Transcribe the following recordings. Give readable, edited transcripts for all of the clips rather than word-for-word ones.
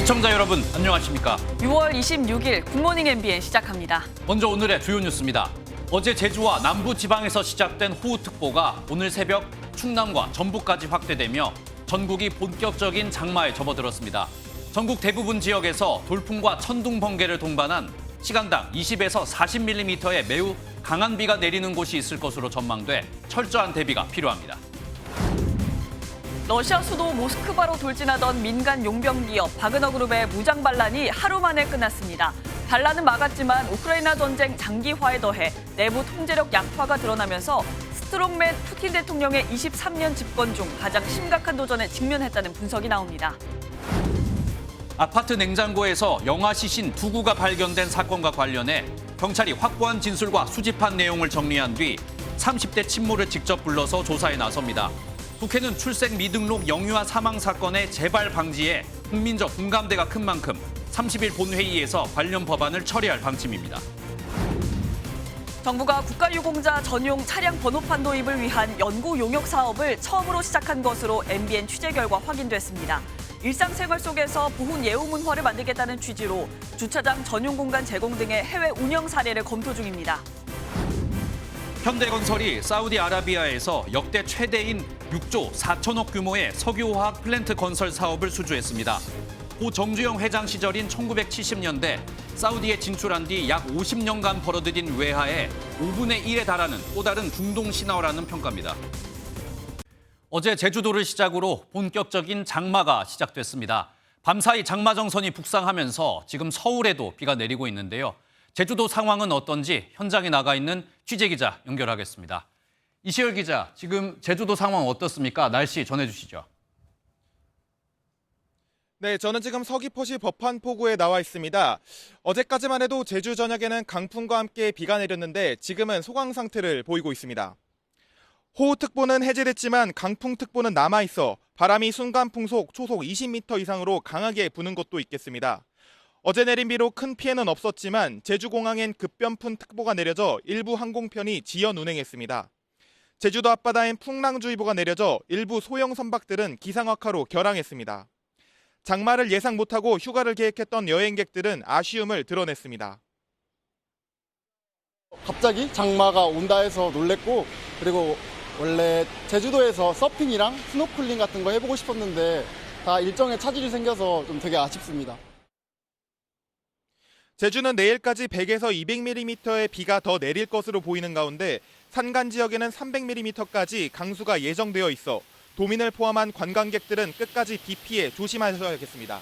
시청자 여러분, 안녕하십니까? 6월 26일 굿모닝 MBN 시작합니다. 먼저 오늘의 주요 뉴스입니다. 어제 제주와 남부 지방에서 시작된 호우특보가 오늘 새벽 충남과 전북까지 확대되며 전국이 본격적인 장마에 접어들었습니다. 전국 대부분 지역에서 돌풍과 천둥 번개를 동반한 시간당 20에서 40mm의 매우 강한 비가 내리는 곳이 있을 것으로 전망돼 철저한 대비가 필요합니다. 러시아 수도 모스크바로 돌진하던 민간 용병 기업 바그너 그룹의 무장 반란이 하루 만에 끝났습니다. 반란은 막았지만 우크라이나 전쟁 장기화에 더해 내부 통제력 약화가 드러나면서 스트롱맨 푸틴 대통령의 23년 집권 중 가장 심각한 도전에 직면했다는 분석이 나옵니다. 아파트 냉장고에서 영아 시신 2구가 발견된 사건과 관련해 경찰이 확보한 진술과 수집한 내용을 정리한 뒤 30대 친모를 직접 불러서 조사에 나섭니다. 국회는 출생 미등록 영유아 사망 사건의 재발 방지에 국민적 공감대가 큰 만큼 30일 본회의에서 관련 법안을 처리할 방침입니다. 정부가 국가유공자 전용 차량 번호판 도입을 위한 연구 용역 사업을 처음으로 시작한 것으로 MBN 취재 결과 확인됐습니다. 일상생활 속에서 보훈 예우문화를 만들겠다는 취지로 주차장 전용 공간 제공 등의 해외 운영 사례를 검토 중입니다. 현대건설이 사우디아라비아에서 역대 최대인 6조 4천억 규모의 석유화학 플랜트 건설 사업을 수주했습니다. 고 정주영 회장 시절인 1970년대 사우디에 진출한 뒤 약 50년간 벌어들인 외화의 5분의 1에 달하는 또 다른 중동 신화라는 평가입니다. 어제 제주도를 시작으로 본격적인 장마가 시작됐습니다. 밤사이 장마정선이 북상하면서 지금 서울에도 비가 내리고 있는데요. 제주도 상황은 어떤지 현장에 나가 있는 취재기자 연결하겠습니다. 이시열 기자, 지금 제주도 상황 어떻습니까? 날씨 전해주시죠. 네, 저는 지금 서귀포시 법한포구에 나와 있습니다. 어제까지만 해도 제주 전역에는 강풍과 함께 비가 내렸는데 지금은 소강 상태를 보이고 있습니다. 호우특보는 해제됐지만 강풍특보는 남아있어 바람이 순간풍속 초속 20m 이상으로 강하게 부는 곳도 있겠습니다. 어제 내린 비로 큰 피해는 없었지만 제주공항엔 급변풍 특보가 내려져 일부 항공편이 지연 운행했습니다. 제주도 앞바다엔 풍랑주의보가 내려져 일부 소형 선박들은 기상악화로 결항했습니다. 장마를 예상 못하고 휴가를 계획했던 여행객들은 아쉬움을 드러냈습니다. 갑자기 장마가 온다 해서 놀랬고, 그리고 원래 제주도에서 서핑이랑 스노클링 같은 거 해보고 싶었는데 다 일정에 차질이 생겨서 좀 되게 아쉽습니다. 제주는 내일까지 100에서 200mm의 비가 더 내릴 것으로 보이는 가운데 산간 지역에는 300mm까지 강수가 예정되어 있어 도민을 포함한 관광객들은 끝까지 비 피해 조심하셔야겠습니다.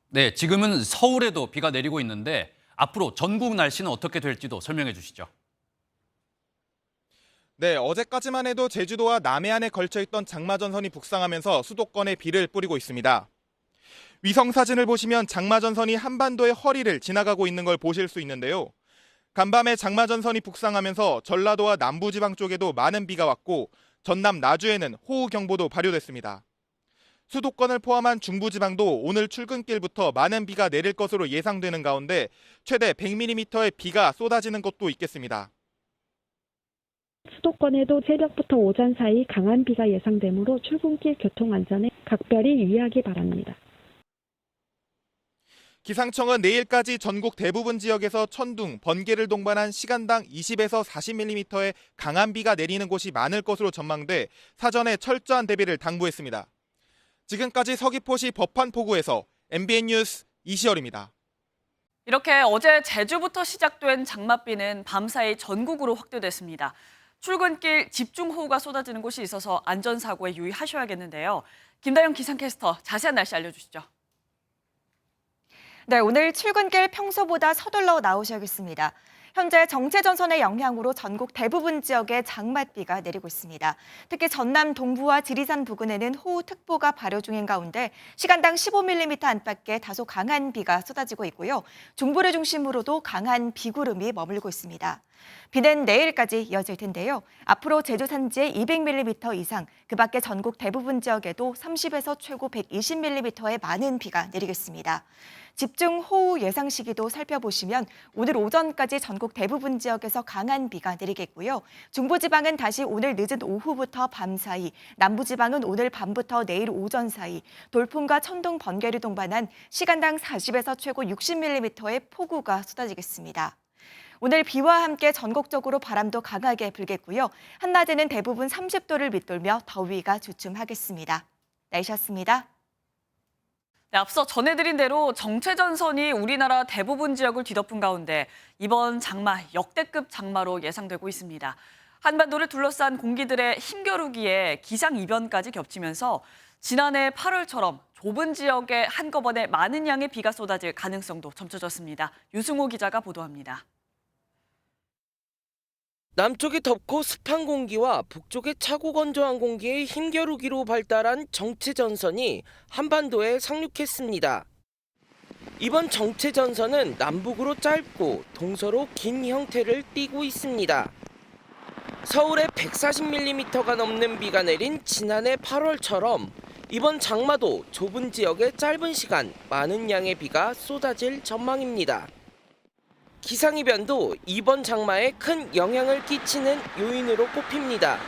네, 지금은 서울에도 비가 내리고 있는데 앞으로 전국 날씨는 어떻게 될지도 설명해 주시죠. 네, 어제까지만 해도 제주도와 남해안에 걸쳐있던 장마전선이 북상하면서 수도권에 비를 뿌리고 있습니다. 위성사진을 보시면 장마전선이 한반도의 허리를 지나가고 있는 걸 보실 수 있는데요. 간밤에 장마전선이 북상하면서 전라도와 남부지방 쪽에도 많은 비가 왔고 전남 나주에는 호우경보도 발효됐습니다. 수도권을 포함한 중부지방도 오늘 출근길부터 많은 비가 내릴 것으로 예상되는 가운데 최대 100mm의 비가 쏟아지는 곳도 있겠습니다. 수도권에도 새벽부터 오전 사이 강한 비가 예상되므로 출근길 교통안전에 각별히 유의하기 바랍니다. 기상청은 내일까지 전국 대부분 지역에서 천둥, 번개를 동반한 시간당 20에서 40mm의 강한 비가 내리는 곳이 많을 것으로 전망돼 사전에 철저한 대비를 당부했습니다. 지금까지 서귀포시 법한포구에서 MBN 뉴스 이시열입니다. 이렇게 어제 제주부터 시작된 장맛비는 밤사이 전국으로 확대됐습니다. 출근길 집중호우가 쏟아지는 곳이 있어서 안전사고에 유의하셔야겠는데요. 김다영 기상캐스터 자세한 날씨 알려주시죠. 네, 오늘 출근길 평소보다 서둘러 나오셔야겠습니다. 현재 정체전선의 영향으로 전국 대부분 지역에 장맛비가 내리고 있습니다. 특히 전남 동부와 지리산 부근에는 호우특보가 발효 중인 가운데 시간당 15mm 안팎의 다소 강한 비가 쏟아지고 있고요. 중부를 중심으로도 강한 비구름이 머물고 있습니다. 비는 내일까지 이어질 텐데요. 앞으로 제주 산지에 200mm 이상, 그 밖에 전국 대부분 지역에도 30에서 최고 120mm의 많은 비가 내리겠습니다. 집중호우 예상 시기도 살펴보시면 오늘 오전까지 전국 전국 대부분 지역에서 강한 비가 내리겠고요. 중부지방은 다시 오늘 늦은 오후부터 밤 사이, 남부지방은 오늘 밤부터 내일 오전 사이, 돌풍과 천둥, 번개를 동반한 시간당 40에서 최고 60mm의 폭우가 쏟아지겠습니다. 오늘 비와 함께 전국적으로 바람도 강하게 불겠고요. 한낮에는 대부분 30도를 밑돌며 더위가 주춤하겠습니다. 날씨였습니다. 네, 앞서 전해드린 대로 정체전선이 우리나라 대부분 지역을 뒤덮은 가운데 이번 장마 역대급 장마로 예상되고 있습니다. 한반도를 둘러싼 공기들의 힘겨루기에 기상이변까지 겹치면서 지난해 8월처럼 좁은 지역에 한꺼번에 많은 양의 비가 쏟아질 가능성도 점쳐졌습니다. 유승호 기자가 보도합니다. 남쪽이 덥고 습한 공기와 북쪽의 차고 건조한 공기의 힘겨루기로 발달한 정체전선이 한반도에 상륙했습니다. 이번 정체전선은 남북으로 짧고 동서로 긴 형태를 띠고 있습니다. 서울에 140mm가 넘는 비가 내린 지난해 8월처럼 이번 장마도 좁은 지역에 짧은 시간 많은 양의 비가 쏟아질 전망입니다. 기상이변도 이번 장마에 큰 영향을 끼치는 요인으로 꼽힙니다.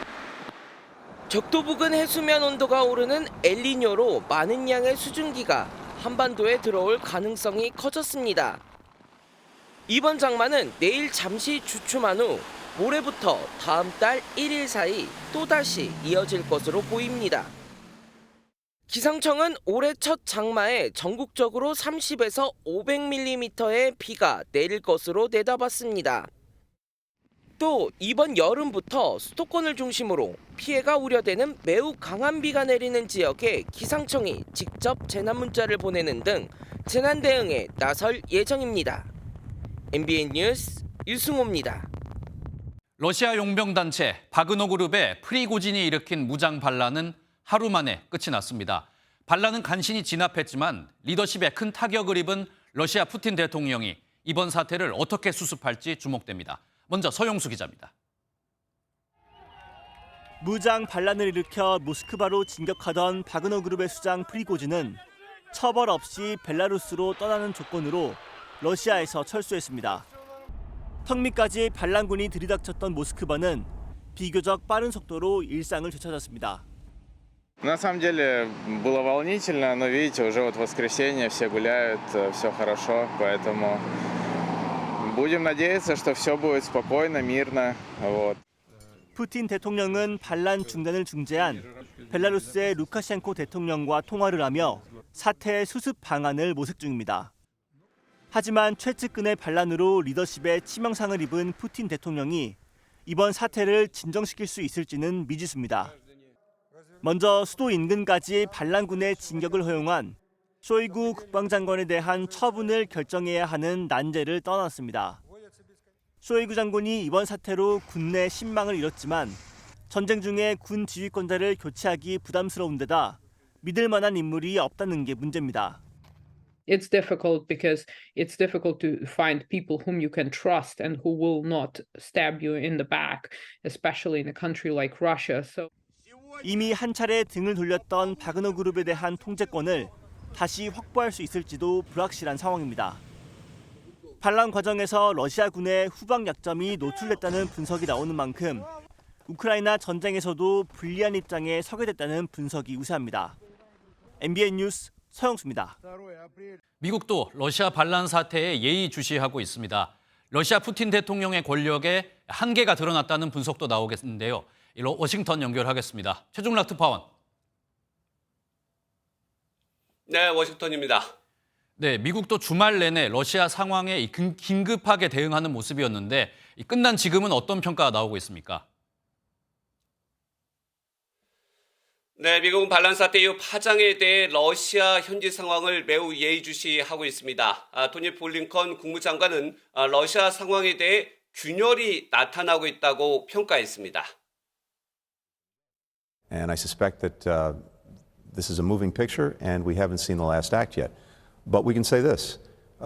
적도 부근 해수면 온도가 오르는 엘니뇨로 많은 양의 수증기가 한반도에 들어올 가능성이 커졌습니다. 이번 장마는 내일 잠시 주춤한 후 모레부터 다음 달 1일 사이 또다시 이어질 것으로 보입니다. 기상청은 올해 첫 장마에 전국적으로 30에서 500mm의 비가 내릴 것으로 내다봤습니다. 또 이번 여름부터 수도권을 중심으로 피해가 우려되는 매우 강한 비가 내리는 지역에 기상청이 직접 재난 문자를 보내는 등 재난 대응에 나설 예정입니다. MBN 뉴스 유승호입니다. 러시아 용병단체 바그너 그룹의 프리고진이 일으킨 무장 반란은 하루 만에 끝이 났습니다. 반란은 간신히 진압했지만 리더십에 큰 타격을 입은 러시아 푸틴 대통령이 이번 사태를 어떻게 수습할지 주목됩니다. 먼저 서용수 기자입니다. 무장 반란을 일으켜 모스크바로 진격하던 바그너 그룹의 수장 프리고진은 처벌 없이 벨라루스로 떠나는 조건으로 러시아에서 철수했습니다. 턱 밑까지 반란군이 들이닥쳤던 모스크바는 비교적 빠른 속도로 일상을 되찾았습니다. На самом деле было волнительно, но видите, уже вот воскресенье, все гуляют, все хорошо, поэтому будем надеяться, что все будет спокойно, мирно. Вот. 푸틴 대통령은 반란 중단을 중재한 벨라루스의 루카셴코 대통령과 통화를 하며 사태의 수습 방안을 모색 중입니다. 하지만 최측근의 반란으로 리더십에 치명상을 입은 푸틴 대통령이 이번 사태를 진정시킬 수 있을지는 미지수입니다. 먼저 수도 인근까지 반란군의 진격을 허용한 쇼이구 국방장관에 대한 처분을 결정해야 하는 난제를 떠났습니다. 쇼이구 장군이 이번 사태로 군내 신망을 잃었지만 전쟁 중에 군 지휘권자를 교체하기 부담스러운 데다 믿을 만한 인물이 없다는 게 문제입니다. It's difficult because it's difficult to find people whom you can trust and who will not stab you in the back, especially in a country like Russia. So 이미 한 차례 등을 돌렸던 바그너 그룹에 대한 통제권을 다시 확보할 수 있을지도 불확실한 상황입니다. 반란 과정에서 러시아군의 후방 약점이 노출됐다는 분석이 나오는 만큼 우크라이나 전쟁에서도 불리한 입장에 서게 됐다는 분석이 우세합니다. MBN 뉴스 서영수입니다. 미국도 러시아 반란 사태에 예의주시하고 있습니다. 러시아 푸틴 대통령의 권력에 한계가 드러났다는 분석도 나오겠는데요. 워싱턴 연결하겠습니다. 최종락 특파원. 네, 워싱턴입니다. 네, 미국도 주말 내내 러시아 상황에 긴급하게 대응하는 모습이었는데 끝난 지금은 어떤 평가가 나오고 있습니까? 네, 미국은 반란 사태 이후 파장에 대해 러시아 현지 상황을 매우 예의주시하고 있습니다. 토니 블링컨 국무장관은 러시아 상황에 대해 균열이 나타나고 있다고 평가했습니다. And I suspect that this is a moving picture and we haven't seen the last act yet. But we can say this.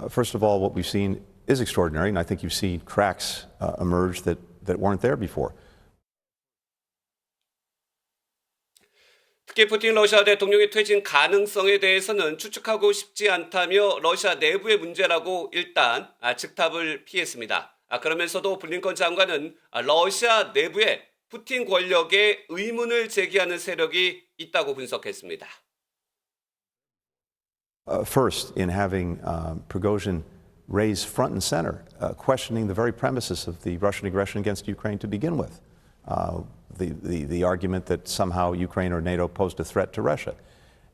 First of all, what we've seen is extraordinary, and I think you've seen cracks emerge that weren't there before. 특히 푸틴 러시아 대통령의 퇴진 가능성에 대해서는 추측하고 싶지 않다며 러시아 내부의 문제라고 일단 즉답을 피했습니다. 그러면서도 블링컨 장관은 러시아 내부에 푸틴 권력에 의문을 제기하는 세력이 있다고 분석했습니다. First, in having Prigozhin raise front and center, questioning the very premises of the Russian aggression against Ukraine to begin with. The argument that somehow Ukraine or NATO posed a threat to Russia,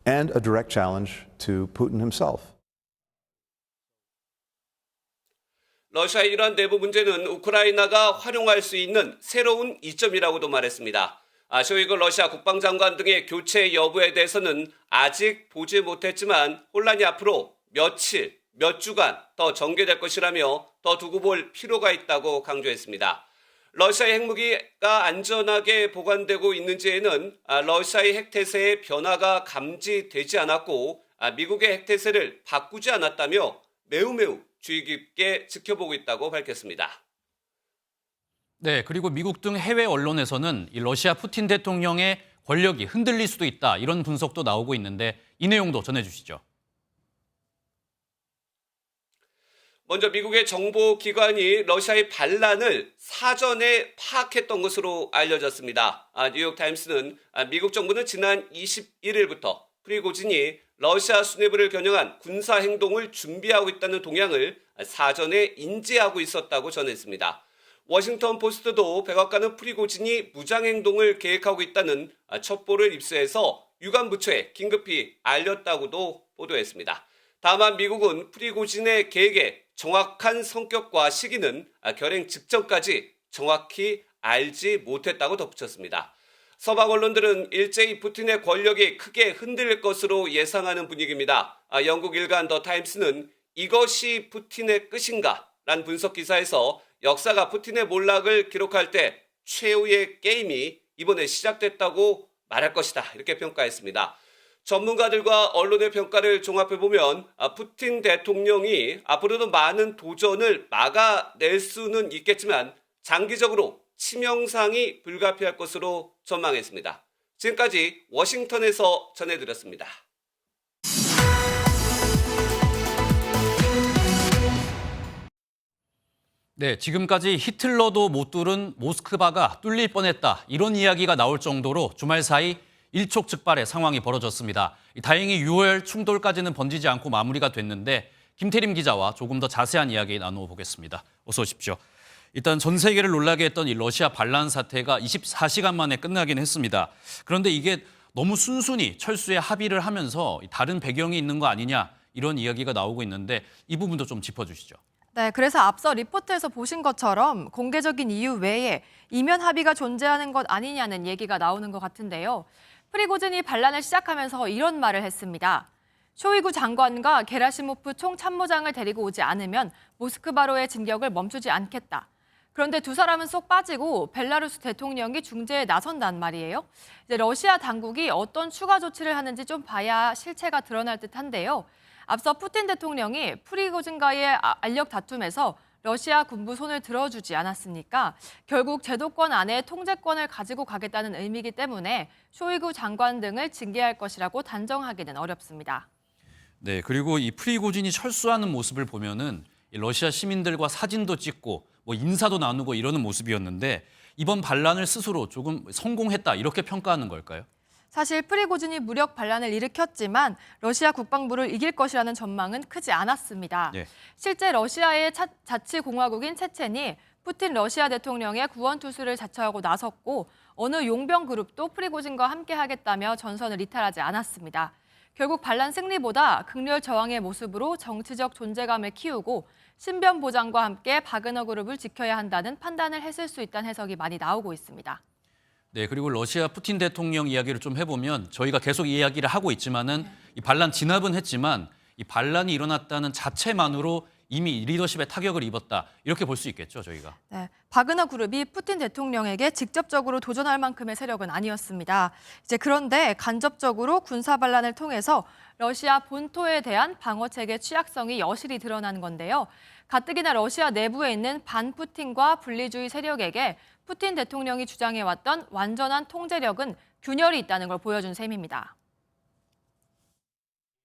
and a direct challenge to Putin himself. 러시아의 이러한 내부 문제는 우크라이나가 활용할 수 있는 새로운 이점이라고도 말했습니다. 쇼이그 러시아 국방장관 등의 교체 여부에 대해서는 아직 보지 못했지만 혼란이 앞으로 며칠, 몇 주간 더 전개될 것이라며 더 두고 볼 필요가 있다고 강조했습니다. 러시아의 핵무기가 안전하게 보관되고 있는지에는 러시아의 핵태세의 변화가 감지되지 않았고 미국의 핵태세를 바꾸지 않았다며 매우 주의 깊게 지켜보고 있다고 밝혔습니다. 네, 그리고 미국 등 해외 언론에서는 이 러시아 푸틴 대통령의 권력이 흔들릴 수도 있다 이런 분석도 나오고 있는데 이 내용도 전해주시죠. 먼저 미국의 정보기관이 러시아의 반란을 사전에 파악했던 것으로 알려졌습니다. 뉴욕타임스는 미국 정부는 지난 21일부터 프리고진이 러시아 수뇌부를 겨냥한 군사행동을 준비하고 있다는 동향을 사전에 인지하고 있었다고 전했습니다. 워싱턴 포스트도 백악관은 프리고진이 무장행동을 계획하고 있다는 첩보를 입수해서 유관부처에 긴급히 알렸다고도 보도했습니다. 다만 미국은 프리고진의 계획의 정확한 성격과 시기는 결행 직전까지 정확히 알지 못했다고 덧붙였습니다. 서방 언론들은 일제히 푸틴의 권력이 크게 흔들릴 것으로 예상하는 분위기입니다. 영국 일간 더 타임스는 이것이 푸틴의 끝인가? 라는 분석 기사에서 역사가 푸틴의 몰락을 기록할 때 최후의 게임이 이번에 시작됐다고 말할 것이다. 이렇게 평가했습니다. 전문가들과 언론의 평가를 종합해보면 푸틴 대통령이 앞으로도 많은 도전을 막아낼 수는 있겠지만 장기적으로 치명상이 불가피할 것으로 전망했습니다. 지금까지 워싱턴에서 전해드렸습니다. 네, 지금까지 히틀러도 못 뚫은 모스크바가 뚫릴 뻔했다. 이런 이야기가 나올 정도로 주말 사이 일촉즉발의 상황이 벌어졌습니다. 다행히 6월 충돌까지는 번지지 않고 마무리가 됐는데 김태림 기자와 조금 더 자세한 이야기 나눠보겠습니다. 어서 오십시오. 일단 전 세계를 놀라게 했던 이 러시아 반란 사태가 24시간 만에 끝나긴 했습니다. 그런데 이게 너무 순순히 철수에 합의를 하면서 다른 배경이 있는 거 아니냐 이런 이야기가 나오고 있는데 이 부분도 좀 짚어주시죠. 네, 그래서 앞서 리포트에서 보신 것처럼 공개적인 이유 외에 이면 합의가 존재하는 것 아니냐는 얘기가 나오는 것 같은데요. 프리고진이 반란을 시작하면서 이런 말을 했습니다. 쇼이구 장관과 게라시모프 총참모장을 데리고 오지 않으면 모스크바로의 진격을 멈추지 않겠다. 그런데 두 사람은 쏙 빠지고 벨라루스 대통령이 중재에 나선단 말이에요. 이제 러시아 당국이 어떤 추가 조치를 하는지 좀 봐야 실체가 드러날 듯한데요. 앞서 푸틴 대통령이 프리고진과의 알력 다툼에서 러시아 군부 손을 들어주지 않았습니까? 결국 제도권 안에 통제권을 가지고 가겠다는 의미이기 때문에 쇼이구 장관 등을 징계할 것이라고 단정하기는 어렵습니다. 네, 그리고 이 프리고진이 철수하는 모습을 보면은 러시아 시민들과 사진도 찍고 뭐 인사도 나누고 이러는 모습이었는데 이번 반란을 스스로 조금 성공했다 이렇게 평가하는 걸까요? 사실 프리고진이 무력 반란을 일으켰지만 러시아 국방부를 이길 것이라는 전망은 크지 않았습니다. 네. 실제 러시아의 자치공화국인 체첸이 푸틴 러시아 대통령의 구원투수를 자처하고 나섰고 어느 용병 그룹도 프리고진과 함께하겠다며 전선을 이탈하지 않았습니다. 결국 반란 승리보다 극렬 저항의 모습으로 정치적 존재감을 키우고 신변 보장과 함께 바그너 그룹을 지켜야 한다는 판단을 했을 수 있다는 해석이 많이 나오고 있습니다. 네, 그리고 러시아 푸틴 대통령 이야기를 좀 해보면 저희가 계속 이야기를 하고 있지만은 이 반란 진압은 했지만 이 반란이 일어났다는 자체만으로 이미 리더십에 타격을 입었다 이렇게 볼 수 있겠죠, 저희가. 네, 바그너 그룹이 푸틴 대통령에게 직접적으로 도전할 만큼의 세력은 아니었습니다. 이제 그런데 간접적으로 군사 반란을 통해서 러시아 본토에 대한 방어 체계 취약성이 여실히 드러난 건데요. 가뜩이나 러시아 내부에 있는 반푸틴과 분리주의 세력에게 푸틴 대통령이 주장해왔던 완전한 통제력은 균열이 있다는 걸 보여준 셈입니다.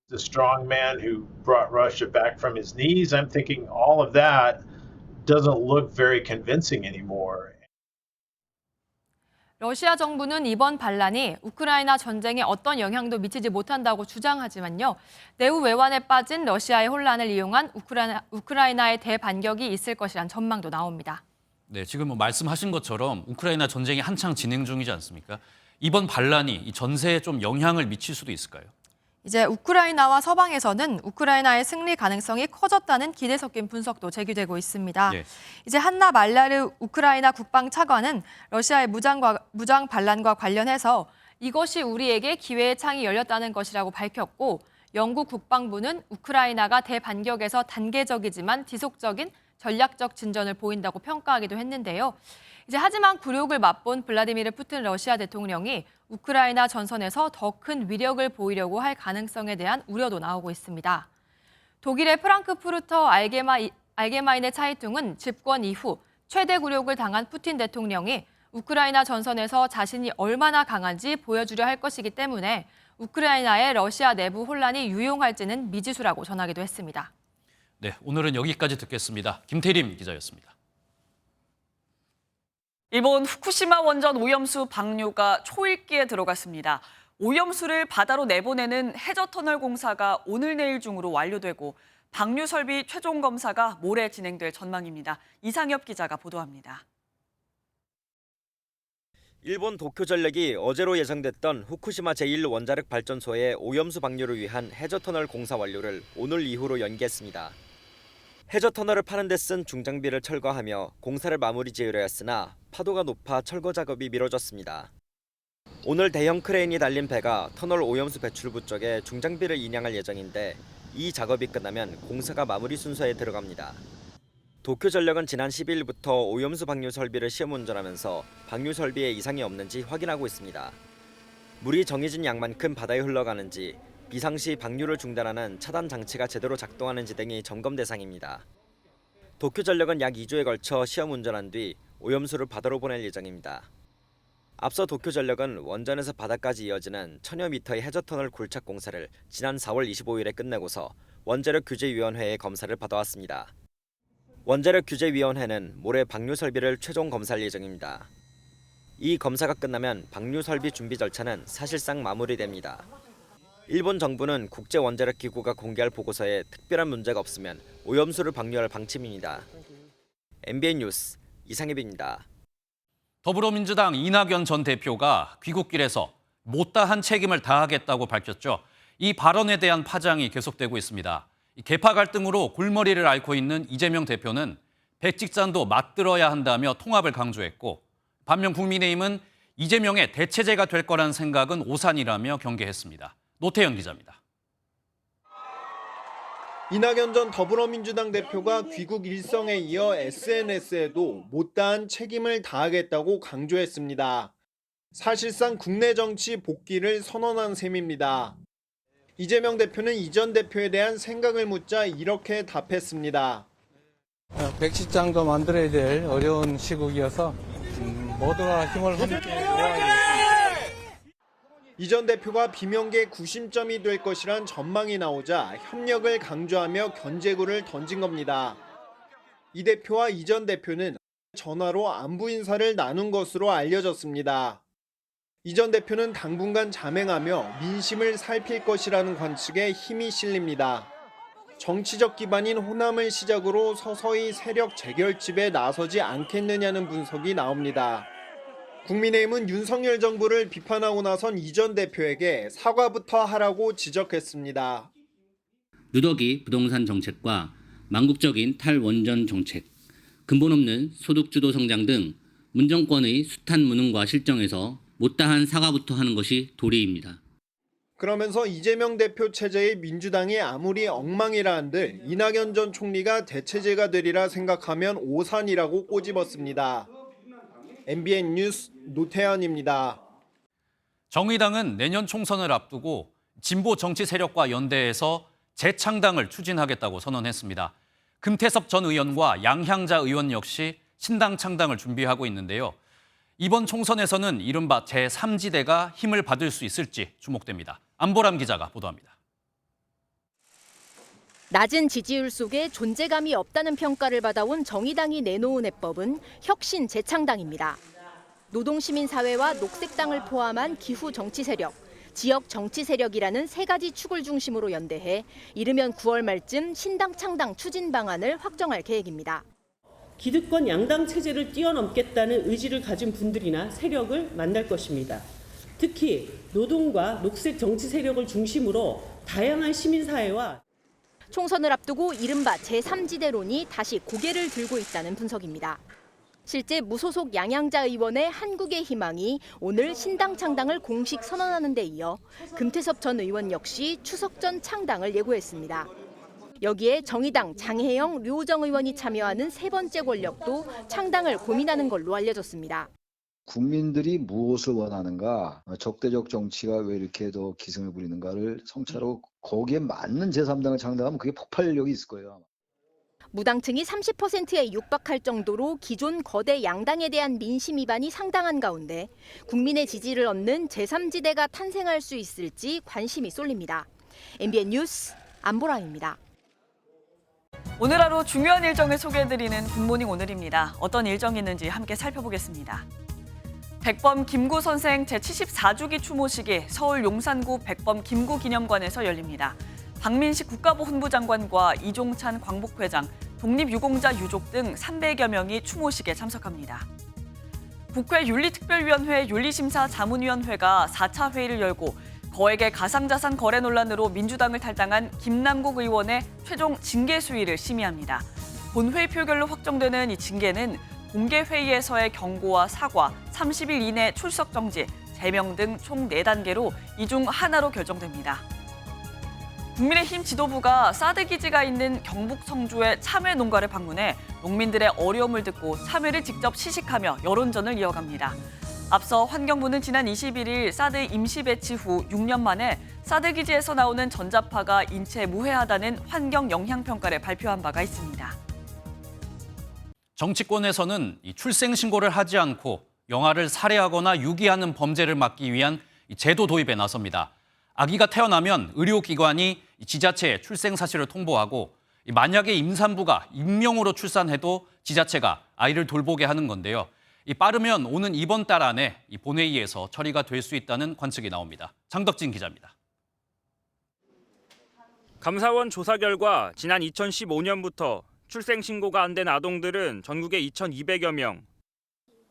The strong man who brought Russia back from his knees. I'm thinking all of that doesn't look very convincing anymore. 러시아 정부는 이번 반란이 우크라이나 전쟁에 어떤 영향도 미치지 못한다고 주장하지만요. 내후 외환에 빠진 러시아의 혼란을 이용한 우크라이나의 대반격이 있을 것이란 전망도 나옵니다. 네, 지금 말씀하신 것처럼 우크라이나 전쟁이 한창 진행 중이지 않습니까? 이번 반란이 이 전세에 좀 영향을 미칠 수도 있을까요? 이제 우크라이나와 서방에서는 우크라이나의 승리 가능성이 커졌다는 기대 섞인 분석도 제기되고 있습니다. 예. 이제 한나 말라르 우크라이나 국방 차관은 러시아의 무장 반란과 관련해서 이것이 우리에게 기회의 창이 열렸다는 것이라고 밝혔고, 영국 국방부는 우크라이나가 대반격에서 단계적이지만 지속적인 전략적 진전을 보인다고 평가하기도 했는데요. 이제 하지만 굴욕을 맛본 블라디미르 푸틴 러시아 대통령이 우크라이나 전선에서 더 큰 위력을 보이려고 할 가능성에 대한 우려도 나오고 있습니다. 독일의 프랑크푸르터 알게마인의 차이퉁은 집권 이후 최대 굴욕을 당한 푸틴 대통령이 우크라이나 전선에서 자신이 얼마나 강한지 보여주려 할 것이기 때문에 우크라이나의 러시아 내부 혼란이 유용할지는 미지수라고 전하기도 했습니다. 네, 오늘은 여기까지 듣겠습니다. 김태림 기자였습니다. 일본 후쿠시마 원전 오염수 방류가 초읽기에 들어갔습니다. 오염수를 바다로 내보내는 해저터널 공사가 오늘 내일 중으로 완료되고 방류 설비 최종 검사가 모레 진행될 전망입니다. 이상엽 기자가 보도합니다. 일본 도쿄전력이 어제로 예정됐던 후쿠시마 제1원자력 발전소의 오염수 방류를 위한 해저터널 공사 완료를 오늘 이후로 연기했습니다. 해저터널을 파는 데 쓴 중장비를 철거하며 공사를 마무리 지으려 했으나 파도가 높아 철거 작업이 미뤄졌습니다. 오늘 대형 크레인이 달린 배가 터널 오염수 배출부 쪽에 중장비를 인양할 예정인데 이 작업이 끝나면 공사가 마무리 순서에 들어갑니다. 도쿄전력은 지난 12일부터 오염수 방류 설비를 시험 운전하면서 방류 설비에 이상이 없는지 확인하고 있습니다. 물이 정해진 양만큼 바다에 흘러가는지, 비상시 방류를 중단하는 차단 장치가 제대로 작동하는지 등이 점검 대상입니다. 도쿄전력은 약 2주에 걸쳐 시험 운전한 뒤 오염수를 바다로 보낼 예정입니다. 앞서 도쿄전력은 원전에서 바다까지 이어지는 1000여 미터의 해저터널 굴착 공사를 지난 4월 25일에 끝내고서 원자력 규제위원회의 검사를 받아왔습니다. 원자력 규제위원회는 모레 방류 설비를 최종 검사할 예정입니다. 이 검사가 끝나면 방류 설비 준비 절차는 사실상 마무리됩니다. 일본 정부는 국제원자력기구가 공개할 보고서에 특별한 문제가 없으면 오염수를 방류할 방침입니다. MBN 뉴스 이상엽입니다. 더불어민주당 이낙연 전 대표가 귀국길에서 못다한 책임을 다하겠다고 밝혔죠. 이 발언에 대한 파장이 계속되고 있습니다. 계파 갈등으로 골머리를 앓고 있는 이재명 대표는 백직잔도 맞들어야 한다며 통합을 강조했고, 반면 국민의힘은 이재명의 대체제가 될 거란 생각은 오산이라며 경계했습니다. 노태현 기자입니다. 이낙연 전 더불어민주당 대표가 귀국 일성에 이어 SNS에도 못다한 책임을 다하겠다고 강조했습니다. 사실상 국내 정치 복귀를 선언한 셈입니다. 이재명 대표는 이전 대표에 대한 생각을 묻자 이렇게 답했습니다. 백식장도 만들어야 될 어려운 시국이어서 모두가 힘을 함께 모아야 이전 대표가 비명계 구심점이 될 것이란 전망이 나오자 협력을 강조하며 견제구를 던진 겁니다. 이 대표와 이전 대표는 전화로 안부 인사를 나눈 것으로 알려졌습니다. 이전 대표는 당분간 자맹하며 민심을 살필 것이라는 관측에 힘이 실립니다. 정치적 기반인 호남을 시작으로 서서히 세력 재결집에 나서지 않겠느냐는 분석이 나옵니다. 국민의힘은 윤석열 정부를 비판하고 나선 이전 대표에게 사과부터 하라고 지적했습니다. 누더기 부동산 정책과 망국적인 탈원전 정책, 근본 없는 소득주도 성장 등 문정권의 숱한 무능과 실정에서 못다한 사과부터 하는 것이 도리입니다. 그러면서 이재명 대표 체제의 민주당이 아무리 엉망이라 한들 이낙연 전 총리가 대체제가 되리라 생각하면 오산이라고 꼬집었습니다. MBN 뉴스 노태현입니다. 정의당은 내년 총선을 앞두고 진보 정치 세력과 연대해서 재창당을 추진하겠다고 선언했습니다. 금태섭 전 의원과 양향자 의원 역시 신당 창당을 준비하고 있는데요. 이번 총선에서는 이른바 제3지대가 힘을 받을 수 있을지 주목됩니다. 안보람 기자가 보도합니다. 낮은 지지율 속에 존재감이 없다는 평가를 받아온 정의당이 내놓은 해법은 혁신 재창당입니다. 노동시민사회와 녹색당을 포함한 기후 정치 세력, 지역 정치 세력이라는 세 가지 축을 중심으로 연대해 이르면 9월 말쯤 신당 창당 추진 방안을 확정할 계획입니다. 기득권 양당 체제를 뛰어넘겠다는 의지를 가진 분들이나 세력을 만날 것입니다. 특히 노동과 녹색 정치 세력을 중심으로 다양한 시민사회와 총선을 앞두고 이른바 제3지대론이 다시 고개를 들고 있다는 분석입니다. 실제 무소속 양양자 의원의 한국의 희망이 오늘 신당 창당을 공식 선언하는 데 이어 금태섭 전 의원 역시 추석 전 창당을 예고했습니다. 여기에 정의당 장혜영, 류호정 의원이 참여하는 세 번째 권력도 창당을 고민하는 걸로 알려졌습니다. 국민들이 무엇을 원하는가, 적대적 정치가 왜 이렇게 더 기승을 부리는가를 성찰하고 거기에 맞는 제3당을 창당하면 그게 폭발력이 있을 거예요. 무당층이 30%에 육박할 정도로 기존 거대 양당에 대한 민심 위반이 상당한 가운데 국민의 지지를 얻는 제3지대가 탄생할 수 있을지 관심이 쏠립니다. MBN 뉴스 안보라입니다. 오늘 하루 중요한 일정을 소개해드리는 굿모닝 오늘입니다. 어떤 일정이 있는지 함께 살펴보겠습니다. 백범 김구 선생 제74주기 추모식이 서울 용산구 백범 김구 기념관에서 열립니다. 박민식 국가보훈부장관과 이종찬 광복회장, 독립유공자 유족 등 300여 명이 추모식에 참석합니다. 국회 윤리특별위원회 윤리심사 자문위원회가 4차 회의를 열고 거액의 가상자산 거래 논란으로 민주당을 탈당한 김남국 의원의 최종 징계 수위를 심의합니다. 본회의 표결로 확정되는 이 징계는 공개 회의에서의 경고와 사과, 30일 이내 출석 정지, 제명 등 총 4단계로 이 중 하나로 결정됩니다. 국민의힘 지도부가 사드 기지가 있는 경북 성주의 참외 농가를 방문해 농민들의 어려움을 듣고 참외를 직접 시식하며 여론전을 이어갑니다. 앞서 환경부는 지난 21일 사드 임시 배치 후 6년 만에 사드 기지에서 나오는 전자파가 인체에 무해하다는 환경 영향 평가를 발표한 바가 있습니다. 정치권에서는 출생 신고를 하지 않고 영아를 살해하거나 유기하는 범죄를 막기 위한 제도 도입에 나섭니다. 아기가 태어나면 의료기관이 지자체에 출생 사실을 통보하고 만약에 임산부가 익명으로 출산해도 지자체가 아이를 돌보게 하는 건데요. 빠르면 오는 이번 달 안에 본회의에서 처리가 될 수 있다는 관측이 나옵니다. 장덕진 기자입니다. 감사원 조사 결과 지난 2015년부터 출생 신고가 안 된 아동들은 전국에 2,200여 명.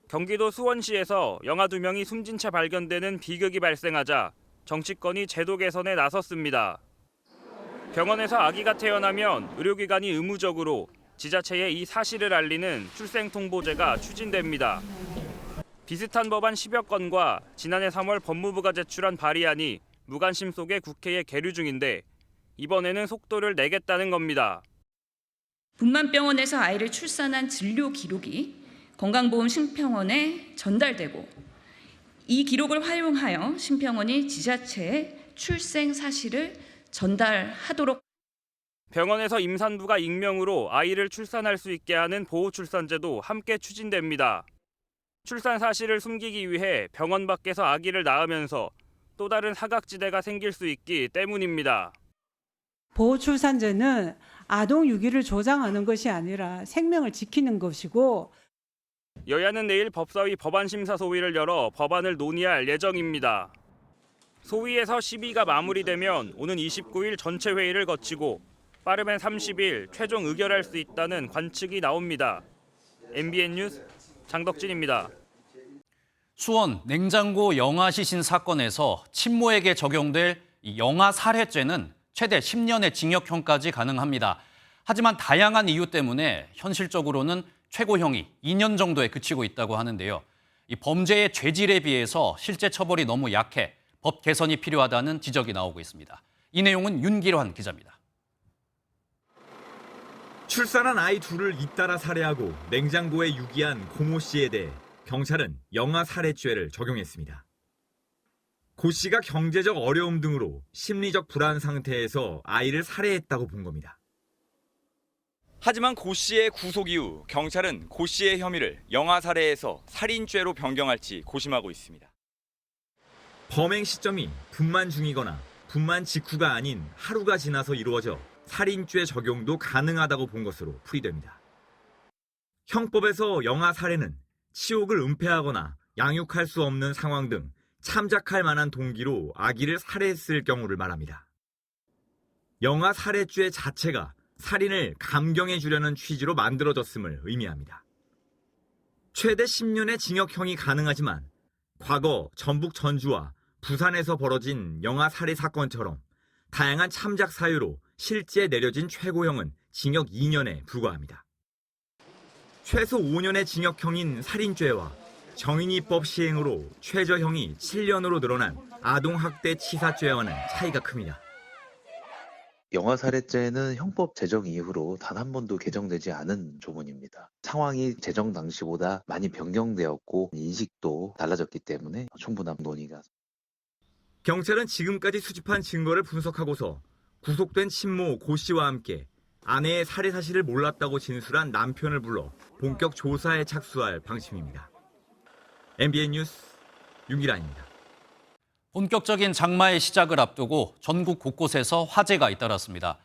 경기도 수원시에서 영아 2명이 숨진 채 발견되는 비극이 발생하자 정치권이 제도 개선에 나섰습니다. 병원에서 아기가 태어나면 의료기관이 의무적으로 지자체에 이 사실을 알리는 출생통보제가 추진됩니다. 비슷한 법안 10여 건과 지난해 3월 법무부가 제출한 발의안이 무관심 속에 국회에 계류 중인데 이번에는 속도를 내겠다는 겁니다. 분만병원에서 아이를 출산한 진료 기록이 건강보험 심평원에 전달되고 이 기록을 활용하여 심평원이 지자체에 출생 사실을 전달하도록. 병원에서 임산부가 익명으로 아이를 출산할 수 있게 하는 보호출산제도 함께 추진됩니다. 출산 사실을 숨기기 위해 병원 밖에서 아기를 낳으면서 또 다른 사각지대가 생길 수 있기 때문입니다. 보호출산제는 아동 유기를 조장하는 것이 아니라 생명을 지키는 것이고, 여야는 내일 법사위 법안심사 소위를 열어 법안을 논의할 예정입니다. 소위에서 심의가 마무리되면 오는 29일 전체 회의를 거치고 빠르면 30일 최종 의결할 수 있다는 관측이 나옵니다. MBN 뉴스 장덕진입니다. 수원 냉장고 영아 시신 사건에서 친모에게 적용될 영아 살해죄는 최대 10년의 징역형까지 가능합니다. 하지만 다양한 이유 때문에 현실적으로는 최고형이 2년 정도에 그치고 있다고 하는데요. 이 범죄의 죄질에 비해서 실제 처벌이 너무 약해 법 개선이 필요하다는 지적이 나오고 있습니다. 이 내용은 윤기환 기자입니다. 출산한 아이 둘을 잇따라 살해하고 냉장고에 유기한 고모 씨에 대해 경찰은 영아 살해죄를 적용했습니다. 고 씨가 경제적 어려움 등으로 심리적 불안 상태에서 아이를 살해했다고 본 겁니다. 하지만 고 씨의 구속 이후 경찰은 고 씨의 혐의를 영아 살해에서 살인죄로 변경할지 고심하고 있습니다. 범행 시점이 분만 중이거나 분만 직후가 아닌 하루가 지나서 이루어져 살인죄 적용도 가능하다고 본 것으로 풀이됩니다. 형법에서 영아 살해는 치욕을 은폐하거나 양육할 수 없는 상황 등 참작할 만한 동기로 아기를 살해했을 경우를 말합니다. 영아 살해죄 자체가 살인을 감경해 주려는 취지로 만들어졌음을 의미합니다. 최대 10년의 징역형이 가능하지만 과거 전북 전주와 부산에서 벌어진 영아 살해 사건처럼 다양한 참작 사유로 실제 내려진 최고형은 징역 2년에 불과합니다. 최소 5년의 징역형인 살인죄와 정인이법 시행으로 최저형이 7년으로 늘어난 아동학대 치사죄와는 차이가 큽니다. 영아살해죄는 형법 제정 이후로 단 한 번도 개정되지 않은 조문입니다. 상황이 제정 당시보다 많이 변경되었고 인식도 달라졌기 때문에 충분한 논의가. 경찰은 지금까지 수집한 증거를 분석하고서 구속된 친모 고 씨와 함께 아내의 살해 사실을 몰랐다고 진술한 남편을 불러 본격 조사에 착수할 방침입니다. MBN 뉴스 윤기란입니다. 본격적인 장마의 시작을 앞두고 전국 곳곳에서 화재가 잇따랐습니다.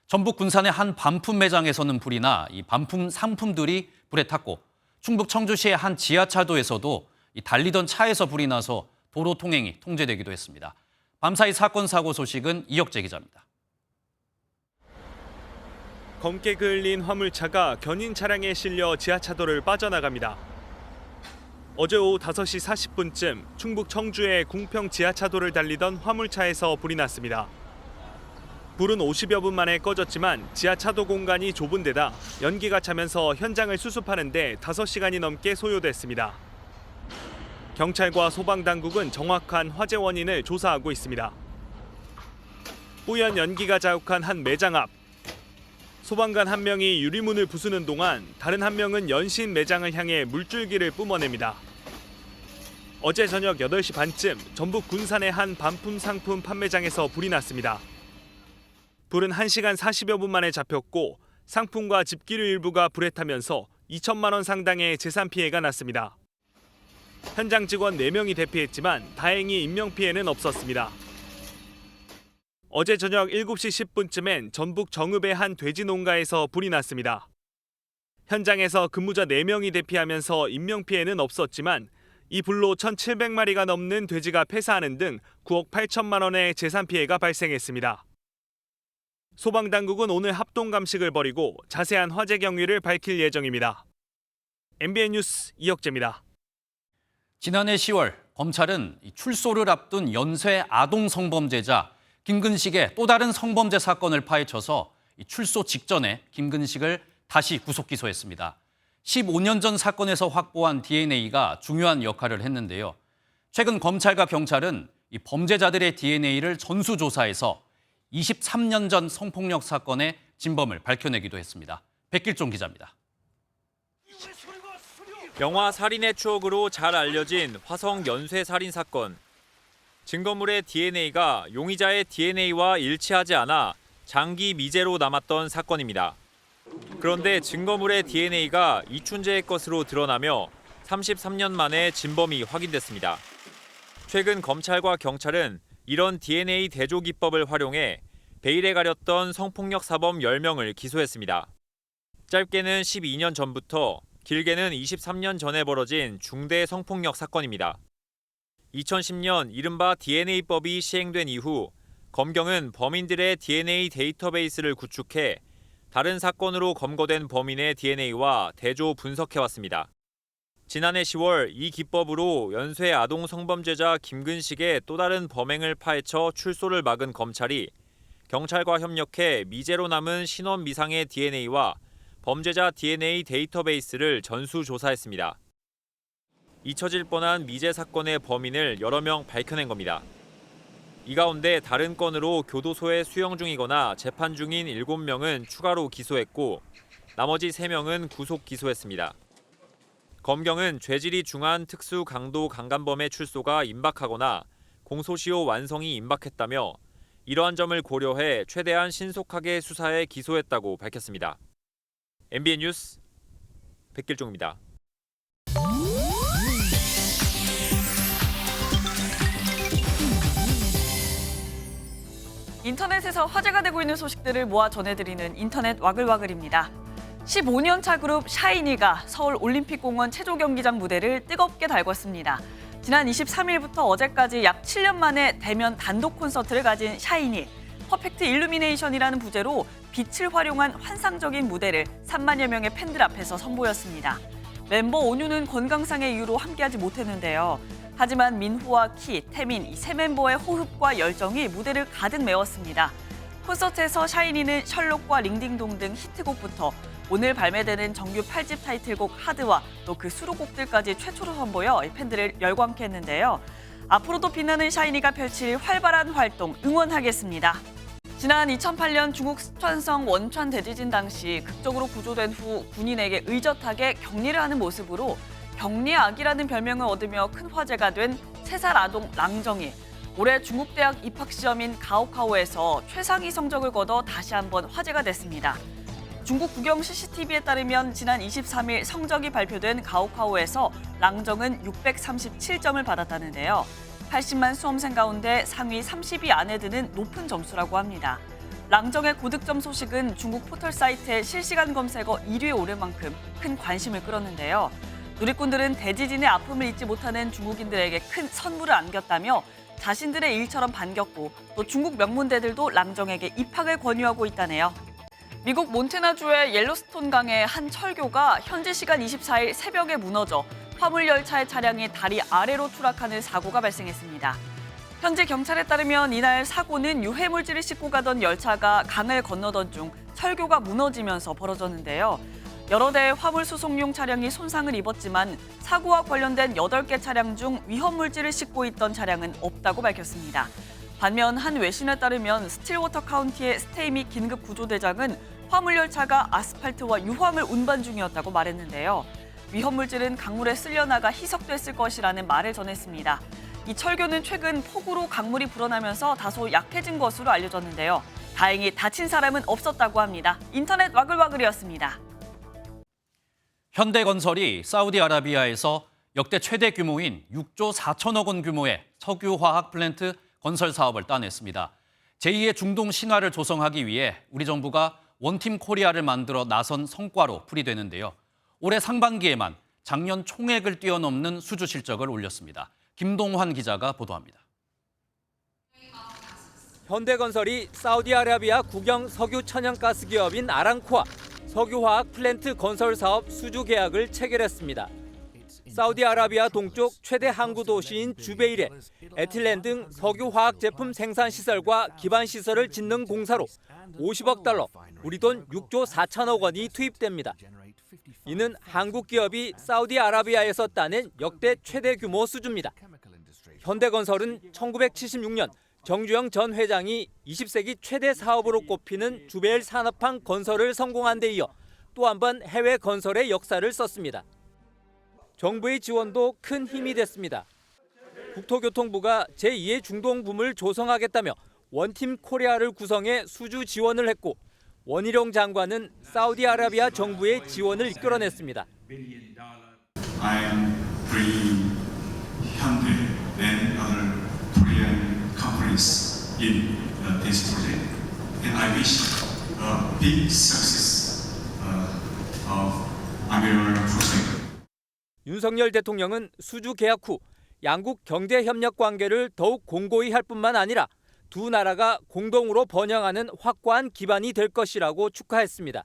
전북 군산의 한 반품 매장에서는 불이 나 이 반품 상품들이 불에 탔고 충북 청주시의 한 지하차도에서도 이 달리던 차에서 불이 나서 도로 통행이 통제되기도 했습니다. 밤사이 사건 사고 소식은 이혁재 기자입니다. 검게 그을린 화물차가 견인 차량에 실려 지하차도를 빠져나갑니다. 어제 오후 5시 40분쯤 충북 청주의 궁평 지하차도를 달리던 화물차에서 불이 났습니다. 불은 50여 분 만에 꺼졌지만 지하차도 공간이 좁은 데다 연기가 차면서 현장을 수습하는 데 5시간이 넘게 소요됐습니다. 경찰과 소방당국은 정확한 화재 원인을 조사하고 있습니다. 뿌연 연기가 자욱한 한 매장 앞. 소방관 한 명이 유리문을 부수는 동안 다른 한 명은 연신 매장을 향해 물줄기를 뿜어냅니다. 어제 저녁 8시 반쯤 전북 군산의 한 반품 상품 판매장에서 불이 났습니다. 불은 1시간 40여 분 만에 잡혔고 상품과 집기류 일부가 불에 타면서 2천만 원 상당의 재산 피해가 났습니다. 현장 직원 4명이 대피했지만 다행히 인명피해는 없었습니다. 어제 저녁 7시 10분쯤엔 전북 정읍의 한 돼지 농가에서 불이 났습니다. 현장에서 근무자 4명이 대피하면서 인명피해는 없었지만 이 불로 1,700마리가 넘는 돼지가 폐사하는 등 9억 8천만 원의 재산 피해가 발생했습니다. 소방당국은 오늘 합동감식을 벌이고 자세한 화재 경위를 밝힐 예정입니다. MBN 뉴스 이혁재입니다. 지난해 10월 검찰은 출소를 앞둔 연쇄 아동 성범죄자 김근식의 또 다른 성범죄 사건을 파헤쳐서 출소 직전에 김근식을 다시 구속 기소했습니다. 15년 전 사건에서 확보한 DNA가 중요한 역할을 했는데요. 최근 검찰과 경찰은 이 범죄자들의 DNA를 전수조사해서 23년 전 성폭력 사건의 진범을 밝혀내기도 했습니다. 백길종 기자입니다. 영화 살인의 추억으로 잘 알려진 화성 연쇄 살인 사건. 증거물의 DNA가 용의자의 DNA와 일치하지 않아 장기 미제로 남았던 사건입니다. 그런데 증거물의 DNA가 이춘재의 것으로 드러나며 33년 만에 진범이 확인됐습니다. 최근 검찰과 경찰은 이런 DNA 대조 기법을 활용해 베일에 가렸던 성폭력 사범 10명을 기소했습니다. 짧게는 12년 전부터 길게는 23년 전에 벌어진 중대 성폭력 사건입니다. 2010년 이른바 DNA법이 시행된 이후 검경은 범인들의 DNA 데이터베이스를 구축해 다른 사건으로 검거된 범인의 DNA와 대조 분석해왔습니다. 지난해 10월 이 기법으로 연쇄 아동 성범죄자 김근식의 또 다른 범행을 파헤쳐 출소를 막은 검찰이 경찰과 협력해 미제로 남은 신원 미상의 DNA와 범죄자 DNA 데이터베이스를 전수조사했습니다. 잊혀질 뻔한 미제 사건의 범인을 여러 명 밝혀낸 겁니다. 이 가운데 다른 건으로 교도소에 수용 중이거나 재판 중인 7명은 추가로 기소했고 나머지 3명은 구속 기소했습니다. 검경은 죄질이 중한 특수 강도 강간범의 출소가 임박하거나 공소시효 완성이 임박했다며 이러한 점을 고려해 최대한 신속하게 수사해 기소했다고 밝혔습니다. MBN 뉴스 백길종입니다. 인터넷에서 화제가 되고 있는 소식들을 모아 전해드리는 인터넷 와글와글입니다. 15년 차 그룹 샤이니가 서울 올림픽공원 체조경기장 무대를 뜨겁게 달궜습니다. 지난 23일부터 어제까지 약 7년 만에 대면 단독 콘서트를 가진 샤이니. 퍼펙트 일루미네이션이라는 부제로 빛을 활용한 환상적인 무대를 3만여 명의 팬들 앞에서 선보였습니다. 멤버 온유는 건강상의 이유로 함께하지 못했는데요. 하지만 민호와 키, 태민 이 세 멤버의 호흡과 열정이 무대를 가득 메웠습니다. 콘서트에서 샤이니는 셜록과 링딩동 등 히트곡부터 오늘 발매되는 정규 8집 타이틀곡 하드와 또 그 수록곡들까지 최초로 선보여 팬들을 열광케 했는데요. 앞으로도 빛나는 샤이니가 펼칠 활발한 활동 응원하겠습니다. 지난 2008년 중국 스촨성 원천 대지진 당시 극적으로 구조된 후 군인에게 의젓하게 격리를 하는 모습으로 격리의 악이라는 별명을 얻으며 큰 화제가 된 3살 아동 랑정이 올해 중국대학 입학시험인 가오카오에서 최상위 성적을 거둬 다시 한번 화제가 됐습니다. 중국 국영 CCTV에 따르면 지난 23일 성적이 발표된 가오카오에서 랑정은 637점을 받았다는데요. 80만 수험생 가운데 상위 30위 안에 드는 높은 점수라고 합니다. 랑정의 고득점 소식은 중국 포털 사이트의 실시간 검색어 1위에 오를 만큼 큰 관심을 끌었는데요. 누리꾼들은 대지진의 아픔을 잊지 못하는 중국인들에게 큰 선물을 안겼다며 자신들의 일처럼 반겼고 또 중국 명문대들도 랑정에게 입학을 권유하고 있다네요. 미국 몬태나주의 옐로스톤 강의 한 철교가 현지 시간 24일 새벽에 무너져 화물열차의 차량이 다리 아래로 추락하는 사고가 발생했습니다. 현지 경찰에 따르면 이날 사고는 유해물질을 싣고 가던 열차가 강을 건너던 중 철교가 무너지면서 벌어졌는데요. 여러 대의 화물 수송용 차량이 손상을 입었지만 사고와 관련된 8개 차량 중 위험물질을 싣고 있던 차량은 없다고 밝혔습니다. 반면 한 외신에 따르면 스틸워터 카운티의 스테이미 긴급구조대장은 화물열차가 아스팔트와 유황을 운반 중이었다고 말했는데요. 위험물질은 강물에 쓸려나가 희석됐을 것이라는 말을 전했습니다. 이 철교는 최근 폭우로 강물이 불어나면서 다소 약해진 것으로 알려졌는데요. 다행히 다친 사람은 없었다고 합니다. 인터넷 와글와글이었습니다. 현대건설이 사우디아라비아에서 역대 최대 규모인 6조 4천억 원 규모의 석유화학 플랜트 건설 사업을 따냈습니다. 제2의 중동 신화를 조성하기 위해 우리 정부가 원팀 코리아를 만들어 나선 성과로 풀이되는데요. 올해 상반기에만 작년 총액을 뛰어넘는 수주 실적을 올렸습니다. 김동환 기자가 보도합니다. 현대건설이 사우디아라비아 국영 석유 천연가스 기업인 아람코와 석유화학 플랜트 건설 사업 수주 계약을 체결했습니다. 사우디아라비아 동쪽 최대 항구 도시인 주베일에 에틸렌 등 석유화학 제품 생산 시설과 기반 시설을 짓는 공사로 50억 달러, 우리 돈 6조 4천억 원이 투입됩니다. 이는 한국 기업이 사우디아라비아에서 따낸 역대 최대 규모 수주입니다. 현대건설은 1976년 정주영 전 회장이 20세기 최대 사업으로 꼽히는 주베일 산업항 건설을 성공한 데 이어 또 한 번 해외 건설의 역사를 썼습니다. 정부의 지원도 큰 힘이 됐습니다. 국토교통부가 제2의 중동붐을 조성하겠다며 원팀 코리아를 구성해 수주 지원을 했고 원희룡 장관은 사우디아라비아 정부의 지원을 이끌어냈습니다. I am bringing Hyundai and other Korean companies in this project, and I wish a big success of Amiral project. 윤석열 대통령은 수주 계약 후 양국 경제 협력 관계를 더욱 공고히 할 뿐만 아니라 두 나라가 공동으로 번영하는 확고한 기반이 될 것이라고 축하했습니다.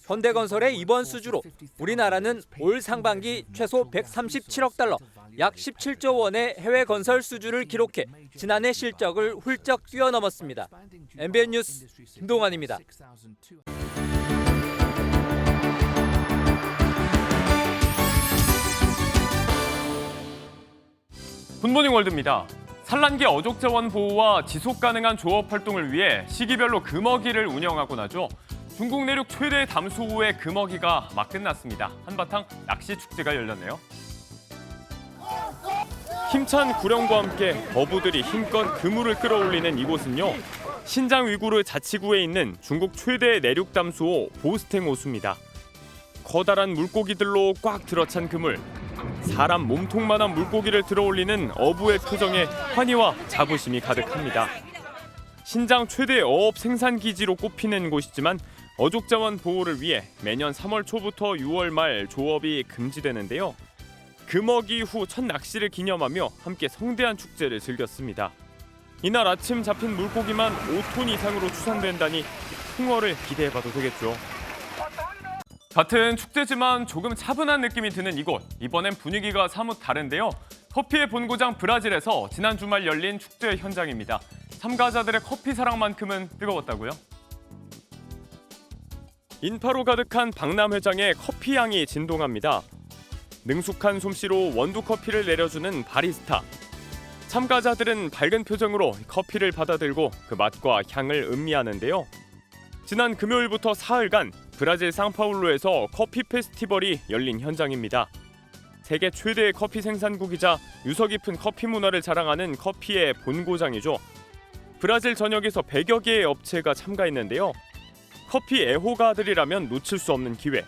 현대건설의 이번 수주로 우리나라는 올 상반기 최소 137억 달러, 약 17조 원의 해외 건설 수주를 기록해 지난해 실적을 훌쩍 뛰어넘었습니다. MBN 뉴스 김동환입니다. 굿모닝 월드입니다. 산란기 어족 자원 보호와 지속 가능한 조업 활동을 위해 시기별로 금어기를 운영하곤 하죠. 중국 내륙 최대 담수호의 금어기가 막 끝났습니다. 한바탕 낚시 축제가 열렸네요. 힘찬 구령과 함께 어부들이 힘껏 그물을 끌어올리는 이곳은요. 신장 위구르 자치구에 있는 중국 최대 내륙 담수호 보스탱 호수입니다. 커다란 물고기들로 꽉 들어찬 그물. 사람 몸통만한 물고기를 들어올리는 어부의 표정에 환희와 자부심이 가득합니다. 신장 최대 어업 생산 기지로 꼽히는 곳이지만 어족자원 보호를 위해 매년 3월 초부터 6월 말 조업이 금지되는데요. 금어기 후 첫 낚시를 기념하며 함께 성대한 축제를 즐겼습니다. 이날 아침 잡힌 물고기만 5톤 이상으로 추산된다니 홍어를 기대해봐도 되겠죠. 같은 축제지만 조금 차분한 느낌이 드는 이곳. 이번엔 분위기가 사뭇 다른데요. 커피의 본고장 브라질에서 지난 주말 열린 축제 현장입니다. 참가자들의 커피 사랑만큼은 뜨거웠다고요? 인파로 가득한 박람회장에 커피 향이 진동합니다. 능숙한 솜씨로 원두 커피를 내려주는 바리스타. 참가자들은 밝은 표정으로 커피를 받아들고 그 맛과 향을 음미하는데요. 지난 금요일부터 사흘간 브라질 상파울루에서 커피 페스티벌이 열린 현장입니다. 세계 최대의 커피 생산국이자 유서 깊은 커피 문화를 자랑하는 커피의 본고장이죠. 브라질 전역에서 100여 개의 업체가 참가했는데요. 커피 애호가들이라면 놓칠 수 없는 기회.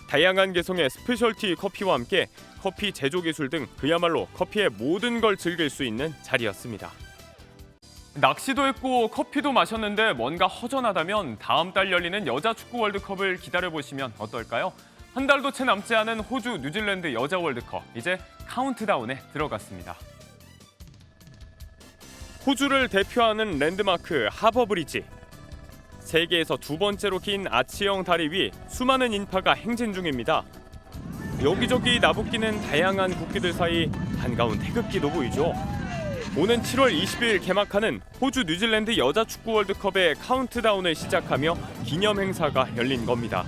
다양한 개성의 스페셜티 커피와 함께 커피 제조 기술 등 그야말로 커피의 모든 걸 즐길 수 있는 자리였습니다. 낚시도 했고 커피도 마셨는데 뭔가 허전하다면 다음 달 열리는 여자 축구 월드컵을 기다려보시면 어떨까요? 한 달도 채 남지 않은 호주, 뉴질랜드 여자 월드컵. 이제 카운트다운에 들어갔습니다. 호주를 대표하는 랜드마크 하버브리지. 세계에서 두 번째로 긴 아치형 다리 위 수많은 인파가 행진 중입니다. 여기저기 나부끼는 다양한 국기들 사이 반가운 태극기도 보이죠. 오는 7월 20일 개막하는 호주 뉴질랜드 여자 축구 월드컵의 카운트다운을 시작하며 기념 행사가 열린 겁니다.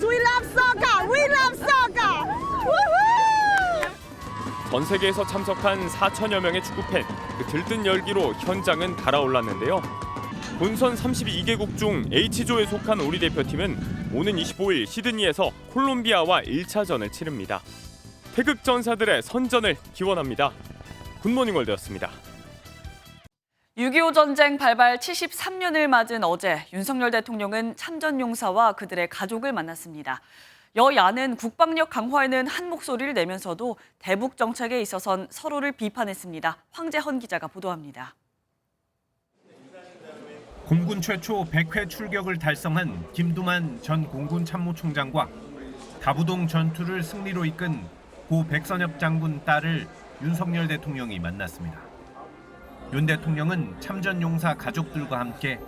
We love soccer! We love soccer! Woohoo! 전 세계에서 참석한 4천여 명의 축구팬, 그 들뜬 열기로 현장은 달아올랐는데요. 본선 32개국 중 H조에 속한 우리 대표팀은 오는 25일 시드니에서 콜롬비아와 1차전을 치릅니다. 태극전사들의 선전을 기원합니다. 굿모닝 월드였습니다. 6.25 전쟁 발발 73년을 맞은 어제 윤석열 대통령은 참전용사와 그들의 가족을 만났습니다. 여야는 국방력 강화에는 한 목소리를 내면서도 대북 정책에 있어선 서로를 비판했습니다. 황재헌 기자가 보도합니다. 공군 최초 100회 출격을 달성한 김두만 전 공군 참모총장과 다부동 전투를 승리로 이끈 고 백선엽 장군 딸을 윤석열 대통령이 만났습니다. 윤 대통령은 참전 용사 가족들과 함께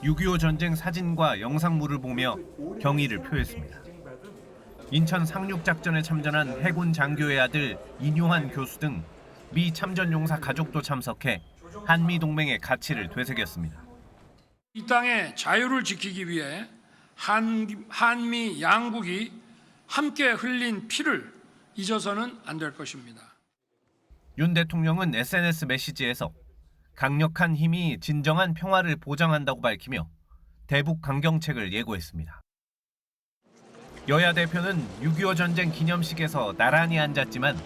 6.25 전쟁 사진과 영상물을 보며 경의를 표했습니다. 인천 상륙작전에 참전한 해군 장교의 아들 인요한 교수 등 미 참전 용사 가족도 참석해 한미 동맹의 가치를 되새겼습니다. 이 땅의 자유를 지키기 위해 한미 양국이 함께 흘린 피를 잊어서는 안 될 것입니다. 윤 대통령은 SNS 메시지에서 강력한 힘이 진정한 평화를 보장한다고 밝히며 대북 강경책을 예고했습니다. 여야 대표는 6.25 전쟁 기념식에서 나란히 앉았지만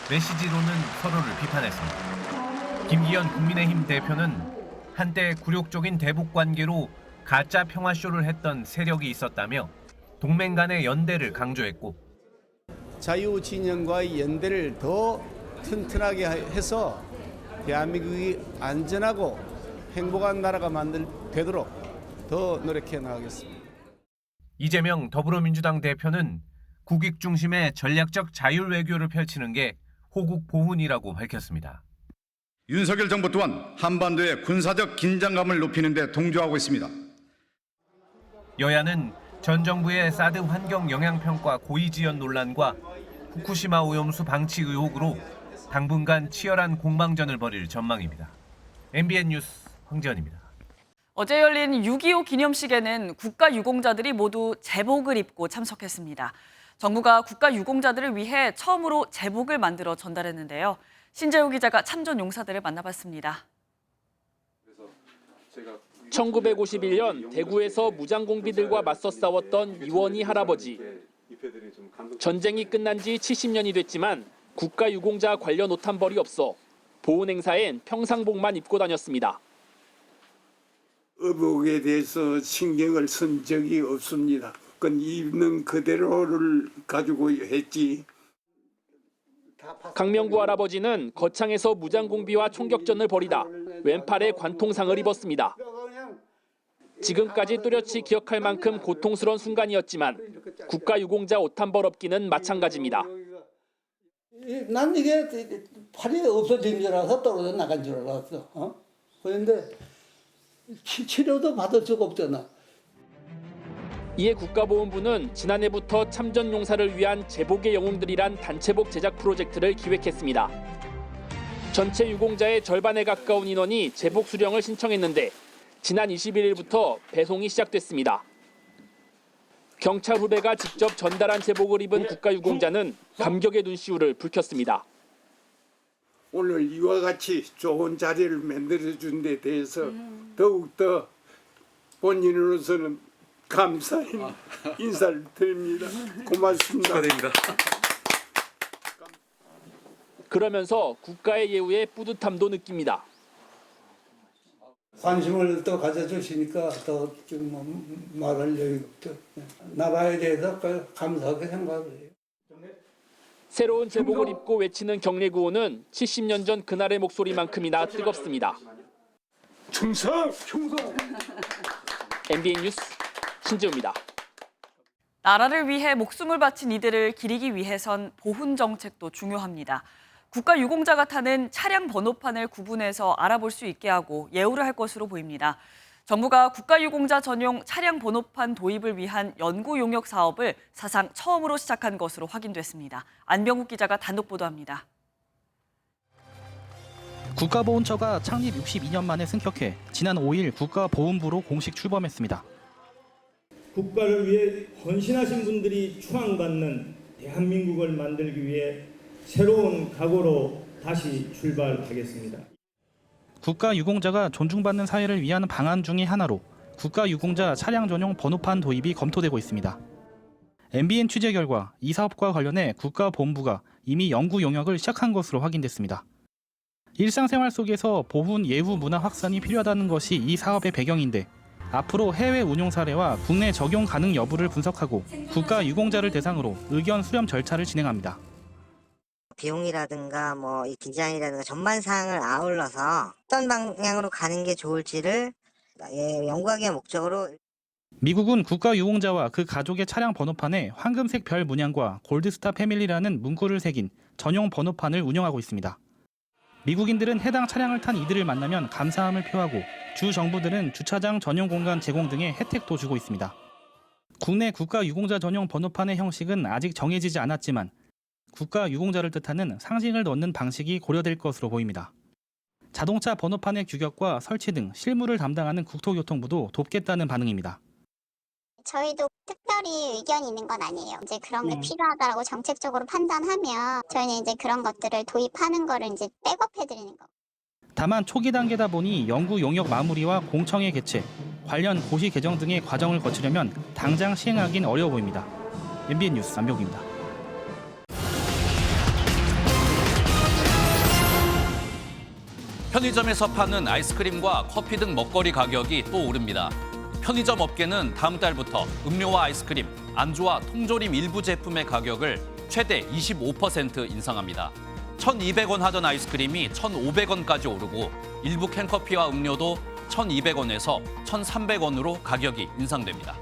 메시지로는 서로를 비판했습니다. 김기현 국민의힘 대표는 한때 굴욕적인 대북 관계로 가짜 평화쇼를 했던 세력이 있었다며 동맹 간의 연대를 강조했고 자유 진영과의 연대를 더 튼튼하게 해서 대한민국이 안전하고 행복한 나라가 되도록 더 노력해 나가겠습니다. 이재명 더불어민주당 대표는 국익 중심의 전략적 자율 외교를 펼치는 게 호국 보훈이라고 밝혔습니다. 윤석열 정부 또한 한반도의 군사적 긴장감을 높이는 데 동조하고 있습니다. 여야는 전 정부의 사드 환경 영향평가 고의 지연 논란과 후쿠시마 오염수 방치 의혹으로 당분간 치열한 공방전을 벌일 전망입니다. MBN 뉴스 황재헌입니다. 어제 열린 6.25 기념식에는 국가유공자들이 모두 제복을 입고 참석했습니다. 정부가 국가유공자들을 위해 처음으로 제복을 만들어 전달했는데요. 신재우 기자가 참전 용사들을 만나봤습니다. 1951년 대구에서 무장공비들과 맞서 싸웠던 이원희 할아버지. 전쟁이 끝난 지 70년이 됐지만 국가유공자 관련 옷 한 벌이 없어 보훈 행사엔 평상복만 입고 다녔습니다. 의복에 대해서 신경을 쓴 적이 없습니다. 그건 입는 그대로를 가지고 했지. 강명구 할아버지는 거창에서 무장공비와 총격전을 벌이다 왼팔에 관통상을 입었습니다. 지금까지 뚜렷이 기억할 만큼 고통스러운 순간이었지만 국가유공자 옷 한 벌 없기는 마찬가지입니다. 난 이게 팔이 없어진 줄 알아서 떨어져 나간 줄 알았어. 그런데 치료도 받을 수가 없잖아. 이에 국가보훈부는 지난해부터 참전용사를 위한 제복의 영웅들이란 단체복 제작 프로젝트를 기획했습니다. 전체 유공자의 절반에 가까운 인원이 제복 수령을 신청했는데 지난 21일부터 배송이 시작됐습니다. 경찰 후배가 직접 전달한 제복을 입은 국가유공자는 감격의 눈시울을 붉혔습니다. 오늘 이와 같이 좋은 자리를 만들어준 데 대해서 더욱더 본인으로서는 감사의 인사를 드립니다. 고맙습니다. 축하드립니다. 그러면서 국가의 예우에 뿌듯함도 느낍니다. 관심을 또 가져주시니까 또 좀 말할 여유가 없죠. 나라에 대해서 감사하게 생각을 해요. 새로운 제복을 입고 외치는 경례구호는 70년 전 그날의 목소리만큼이나 뜨겁습니다. 충성! 충성! MBN 뉴스 신지우입니다. 나라를 위해 목숨을 바친 이들을 기리기 위해선 보훈 정책도 중요합니다. 국가유공자가 타는 차량 번호판을 구분해서 알아볼 수 있게 하고 예우를 할 것으로 보입니다. 정부가 국가유공자 전용 차량 번호판 도입을 위한 연구 용역 사업을 사상 처음으로 시작한 것으로 확인됐습니다. 안병욱 기자가 단독 보도합니다. 국가보훈처가 창립 62년 만에 승격해 지난 5일 국가보훈부로 공식 출범했습니다. 국가를 위해 헌신하신 분들이 추앙받는 대한민국을 만들기 위해 새로운 각오로 다시 출발하겠습니다. 국가유공자가 존중받는 사회를 위한 방안 중의 하나로 국가유공자 차량 전용 번호판 도입이 검토되고 있습니다. MBN 취재 결과 이 사업과 관련해 국가보훈부가 이미 연구 용역을 시작한 것으로 확인됐습니다. 일상생활 속에서 보훈 예후 문화 확산이 필요하다는 것이 이 사업의 배경인데 앞으로 해외 운용 사례와 국내 적용 가능 여부를 분석하고 국가유공자를 대상으로 의견 수렴 절차를 진행합니다. 비용이라든가 이 긴장이라든가 전반 사항을 아울러서 어떤 방향으로 가는 게 좋을지를 연구하기의 목적으로. 미국은 국가유공자와 그 가족의 차량 번호판에 황금색 별 문양과 골드스타 패밀리라는 문구를 새긴 전용 번호판을 운영하고 있습니다. 미국인들은 해당 차량을 탄 이들을 만나면 감사함을 표하고 주 정부들은 주차장 전용 공간 제공 등의 혜택도 주고 있습니다. 국내 국가유공자 전용 번호판의 형식은 아직 정해지지 않았지만 국가유공자를 뜻하는 상징을 넣는 방식이 고려될 것으로 보입니다. 자동차 번호판의 규격과 설치 등 실무를 담당하는 국토교통부도 돕겠다는 반응입니다. 저희도 특별히 의견이 있는 건 아니에요. 이제 그런 게 필요하다라고 정책적으로 판단하면 저희는 이제 그런 것들을 도입하는 거를 이제 백업해드리는 거. 다만 초기 단계다 보니 연구 용역 마무리와 공청회 개최, 관련 고시 개정 등의 과정을 거치려면 당장 시행하긴 어려워 보입니다. MBN 뉴스 안병욱입니다. 편의점에서 파는 아이스크림과 커피 등 먹거리 가격이 또 오릅니다. 편의점 업계는 다음 달부터 음료와 아이스크림, 안주와 통조림 일부 제품의 가격을 최대 25% 인상합니다. 1,200원 하던 아이스크림이 1,500원까지 오르고 일부 캔커피와 음료도 1,200원에서 1,300원으로 가격이 인상됩니다.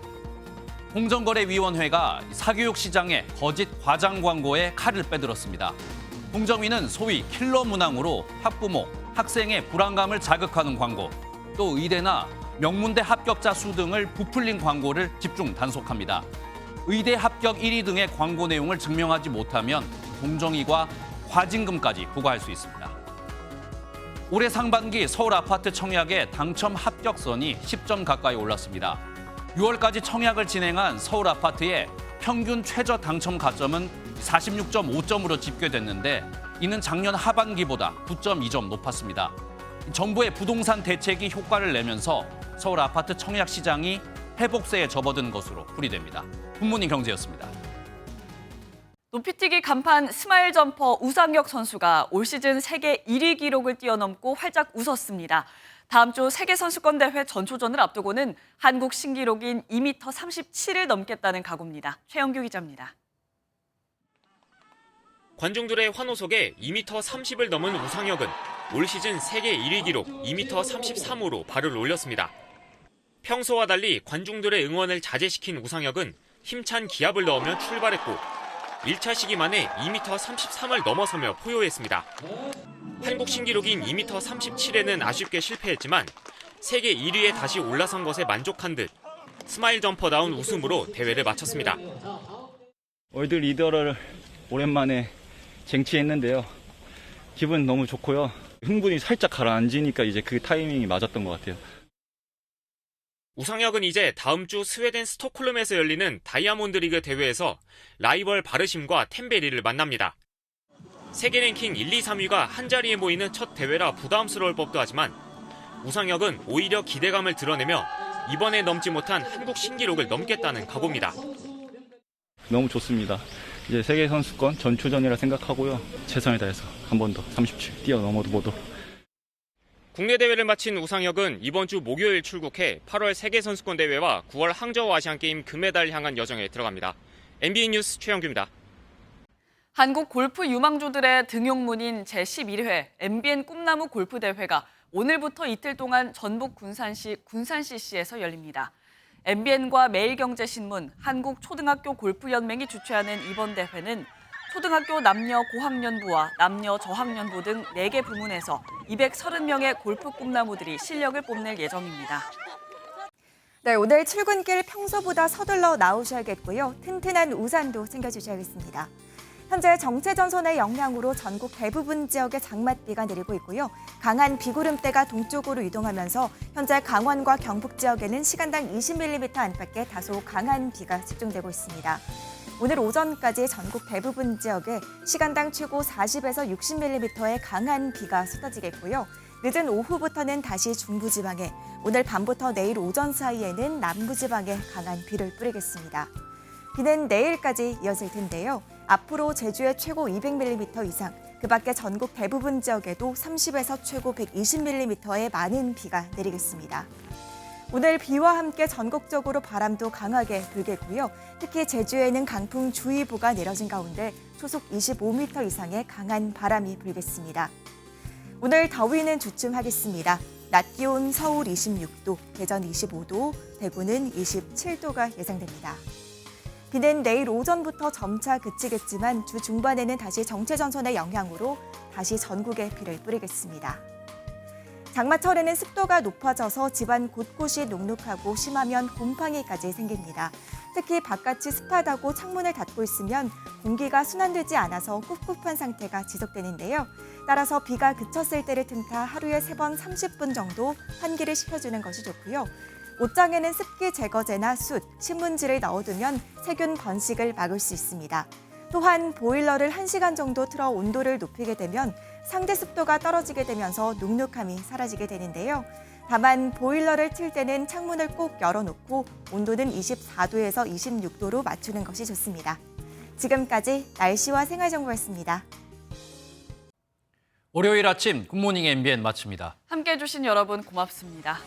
공정거래위원회가 사교육 시장의 거짓 과장 광고에 칼을 빼들었습니다. 공정위는 소위 킬러 문항으로 학부모, 학생의 불안감을 자극하는 광고, 또 의대나 명문대 합격자 수 등을 부풀린 광고를 집중 단속합니다. 의대 합격 1위 등의 광고 내용을 증명하지 못하면 공정위가 과징금까지 부과할 수 있습니다. 올해 상반기 서울 아파트 청약의 당첨 합격선이 10점 가까이 올랐습니다. 6월까지 청약을 진행한 서울 아파트의 평균 최저 당첨 가점은 46.5점으로 집계됐는데 이는 작년 하반기보다 9.2점 높았습니다. 정부의 부동산 대책이 효과를 내면서 서울 아파트 청약 시장이 회복세에 접어든 것으로 풀이됩니다. 굿모닝 경제였습니다. 높이뛰기 간판 스마일 점퍼 우상혁 선수가 올 시즌 세계 1위 기록을 뛰어넘고 활짝 웃었습니다. 다음 주 세계선수권대회 전초전을 앞두고는 한국 신기록인 2m 37을 넘겠다는 각오입니다. 최영규 기자입니다. 관중들의 환호 속에 2m 30을 넘은 우상혁은 올 시즌 세계 1위 기록 2m 33으로 발을 올렸습니다. 평소와 달리 관중들의 응원을 자제시킨 우상혁은 힘찬 기합을 넣으며 출발했고 1차 시기 만에 2m 33을 넘어서며 포효했습니다. 한국 신기록인 2m 37에는 아쉽게 실패했지만 세계 1위에 다시 올라선 것에 만족한 듯 스마일 점퍼다운 웃음으로 대회를 마쳤습니다. 월드 리더를 오랜만에 쟁취했는데요. 기분 너무 좋고요. 흥분이 살짝 가라앉으니까 이제 그 타이밍이 맞았던 것 같아요. 우상혁은 이제 다음 주 스웨덴 스톡홀름에서 열리는 다이아몬드 리그 대회에서 라이벌 바르심과 템베리를 만납니다. 세계 랭킹 1, 2, 3위가 한자리에 모이는 첫 대회라 부담스러울 법도 하지만 우상혁은 오히려 기대감을 드러내며 이번에 넘지 못한 한국 신기록을 넘겠다는 각오입니다. 너무 좋습니다. 이제 세계선수권 전초전이라 생각하고요. 최선을 다해서 한 번 더 37 뛰어넘어보도록. 국내 대회를 마친 우상혁은 이번 주 목요일 출국해 8월 세계선수권 대회와 9월 항저우 아시안게임 금메달 향한 여정에 들어갑니다. MBN 뉴스 최영규입니다. 한국 골프 유망주들의 등용문인 제11회 MBN 꿈나무 골프 대회가 오늘부터 이틀 동안 전북 군산시에서 열립니다. MBN과 매일경제신문, 한국초등학교 골프연맹이 주최하는 이번 대회는 초등학교 남녀 고학년부와 남녀 저학년부 등 4개 부문에서 230명의 골프 꿈나무들이 실력을 뽐낼 예정입니다. 네, 오늘 출근길 평소보다 서둘러 나오셔야겠고요. 튼튼한 우산도 챙겨주셔야겠습니다. 현재 정체전선의 영향으로 전국 대부분 지역에 장맛비가 내리고 있고요. 강한 비구름대가 동쪽으로 이동하면서 현재 강원과 경북 지역에는 시간당 20mm 안팎의 다소 강한 비가 집중되고 있습니다. 오늘 오전까지 전국 대부분 지역에 시간당 최고 40에서 60mm의 강한 비가 쏟아지겠고요. 늦은 오후부터는 다시 중부지방에, 오늘 밤부터 내일 오전 사이에는 남부지방에 강한 비를 뿌리겠습니다. 비는 내일까지 이어질 텐데요. 앞으로 제주에 최고 200mm 이상, 그 밖에 전국 대부분 지역에도 30에서 최고 120mm의 많은 비가 내리겠습니다. 오늘 비와 함께 전국적으로 바람도 강하게 불겠고요. 특히 제주에는 강풍주의보가 내려진 가운데 초속 25m 이상의 강한 바람이 불겠습니다. 오늘 더위는 주춤하겠습니다. 낮 기온 서울 26도, 대전 25도, 대구는 27도가 예상됩니다. 비는 내일 오전부터 점차 그치겠지만 주 중반에는 다시 정체전선의 영향으로 다시 전국에 비를 뿌리겠습니다. 장마철에는 습도가 높아져서 집안 곳곳이 눅눅하고 심하면 곰팡이까지 생깁니다. 특히 바깥이 습하다고 창문을 닫고 있으면 공기가 순환되지 않아서 꿉꿉한 상태가 지속되는데요. 따라서 비가 그쳤을 때를 틈타 하루에 3번 30분 정도 환기를 시켜주는 것이 좋고요. 옷장에는 습기 제거제나 숯, 신문지를 넣어두면 세균 번식을 막을 수 있습니다. 또한 보일러를 1시간 정도 틀어 온도를 높이게 되면 상대 습도가 떨어지게 되면서 눅눅함이 사라지게 되는데요. 다만 보일러를 틀 때는 창문을 꼭 열어놓고 온도는 24도에서 26도로 맞추는 것이 좋습니다. 지금까지 날씨와 생활정보였습니다. 월요일 아침 굿모닝 MBN 마칩니다. 함께해 주신 여러분 고맙습니다.